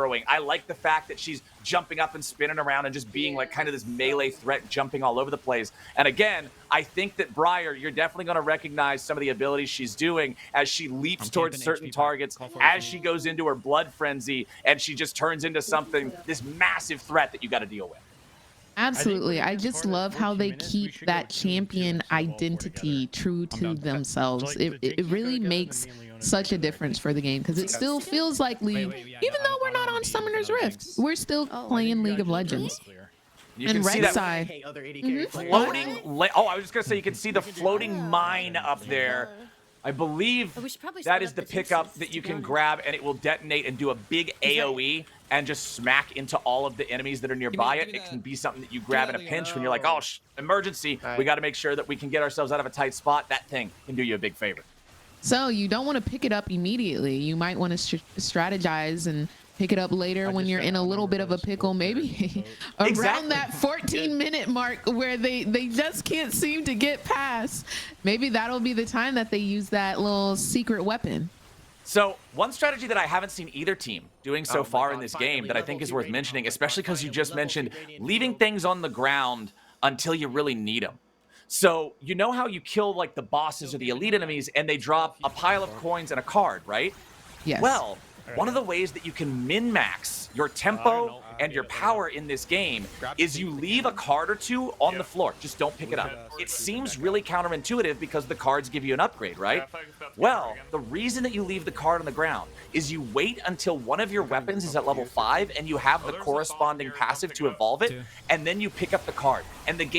throwing. I like the fact that she's jumping up and spinning around and just being like kind of this melee threat, jumping all over the place. And again, I think that Briar, you're definitely going to recognize some of the abilities she's doing as she leaps towards certain targets, as she goes into her blood frenzy, and she just turns into something, this massive threat that you got to deal with. Absolutely. I just love how they keep that champion identity true to themselves. It really makes such a difference for the game because it still feels like League, even though we're not on Summoner's Rift, we're still playing League of Legends. You and can red see that side floating. Oh, I was just gonna say you can see the floating mine up there. I believe that is the pickup that you can grab, and it will detonate and do a big AoE and just smack into all of the enemies that are nearby it. It can be something that you grab in a pinch when you're like, oh, emergency. We got to make sure that we can get ourselves out of a tight spot. That thing can do you a big favor. So you don't want to pick it up immediately. You might want to strategize and pick it up later when you're in a little bit of a pickle, maybe around that 14-minute mark where they just can't seem to get past. Maybe that'll be the time that they use that little secret weapon. So one strategy that I haven't seen either team doing so far in this game that I think is worth mentioning, especially because you just mentioned leaving things on the ground until you really need them. So you know how you kill like the bosses or the elite enemies and they drop a pile of coins and a card, right? Yes. Well, one of the ways that you can min-max your tempo and your power in this game is you leave a card or two on the floor. Just don't pick it up. It seems really counterintuitive because the cards give you an upgrade, right? Well, the reason that you leave the card on the ground is you wait until one of your weapons is at level 5 and you have the corresponding passive to evolve it, and then you pick up the card. And the game